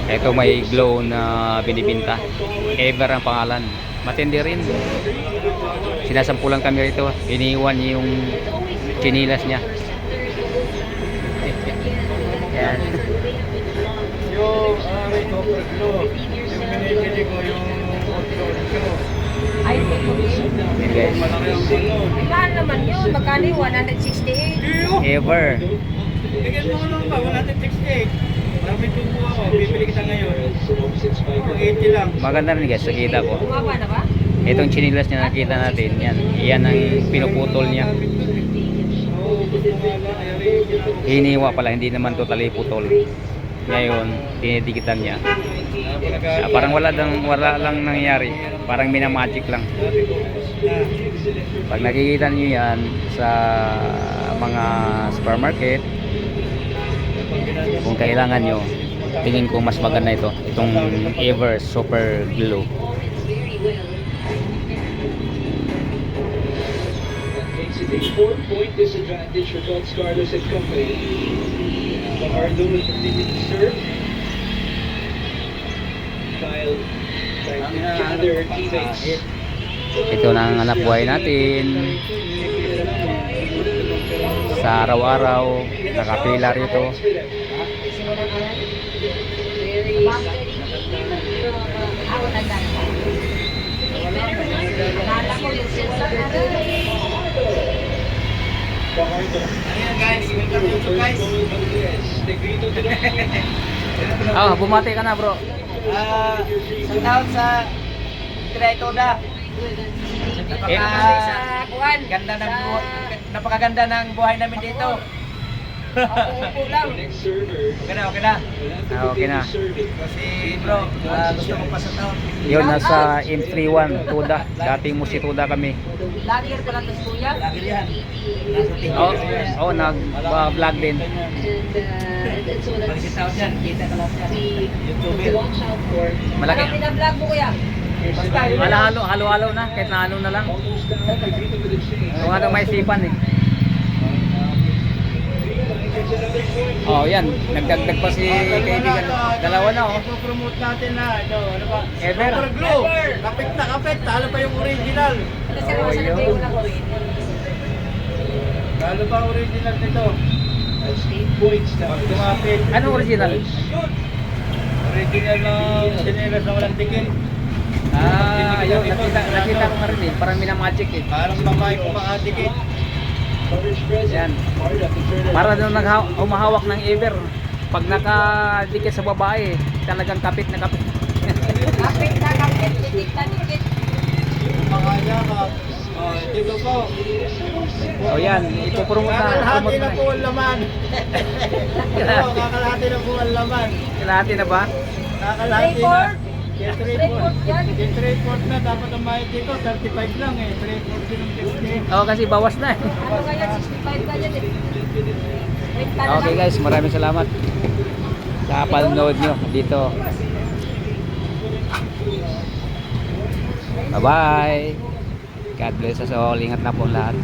Ito may glow na binibinta. Ever ang pangalan. Matindi rin. Sinasampulan kami rito. Iniwan niya yung chinilas niya. Yan. Yung may copper glow. Yung binibili ko yung Ay, Yan guys. malaki ang ano. mahal naman yun. Magkano yung 168? Ever. Bigyan mo lang ba? 168. Marami tubo ako. Bibili kita ngayon. 80 lang. Maganda rin guys. Nakita ko. Bumaba na ba? Itong chinilas niya nakita natin. Yan. Yan ang pinuputol niya. Hiniwa pala. Hindi naman totally putol. Ngayon, tinidikitan niya. Parang wala lang nangyari. Parang minamagic lang. Pag nakikita niyo yan sa mga supermarket, kung kailangan nyo, tingin ko mas maganda ito. Itong Ever Super Glue. A 4-point disadvantage for Don Carlos and company. Fajardo will continue to serve. Kyle trying to gather teammates. Ito na ang anak buhay natin sa araw-araw. Nakapila rito. Ako nagdala. Akala ko yung sensor na rin. Fajardo. Ayan guys, welcome to guys. Negrito to the Ah, bumati ka na bro. Isang taon sa Tretoda. Sa kuwan. Ganda ng napakaganda ng buhay namin dito. Ako lang. next server. Okay na, okay na. Okay na. Kasi bro, gusto ko pa sa taon. Yun, nasa M31 Tuda. Dating mo si Tuda kami. Lager ko lang ito kuya. Lagi yan. Nasa tingin. Oh, nag-vlog din. Pag si taon yan, kita ka lang yan. YouTuber. Malaki. Anong pinablog mo kuya? Halo-halo na. Kahit na ano na lang. Kung ano may sipan eh. Oh, yan. Nagdagdag pa si kaibigan. Dalawa na oh. Ipo-promote natin na, ano ba? Ever. Super Glue. Kapit na kapit, talo pa yung original. Kasi naman sa nabay ko na ko rin. Talo pa ang original nito. That's 8 points now. Pag tumapit. Anong original? Original ng sinelas na walang tikin. Ah, ayun. Nakita ko nga rin eh. Parang minamagic eh. Parang babae ko makatikit. Coverage present. Yan. Hard up to turn it. Para doon humahawak ng Ever. Pag nakadikit sa babae, talagang kapit na kapit. Kapit na kapit. Dikit na dikit. Makaya ka. Dito po. O yan, ipopromote Kakalahati na na. po ang laman. Kakalahati na po ang laman. Kalahati na ba? Kakalahati na. Report. Yes, Report yan. Yes, report na. Dapat ang bayad dito, 35 lang eh. Report din ng 50. Oo, kasi bawas na eh. Ano kaya 65 kaya din. Wait ka na Okay lang. guys, maraming salamat sa panonood nyo dito. Bye bye. God bless us all. Ingat na po lahat.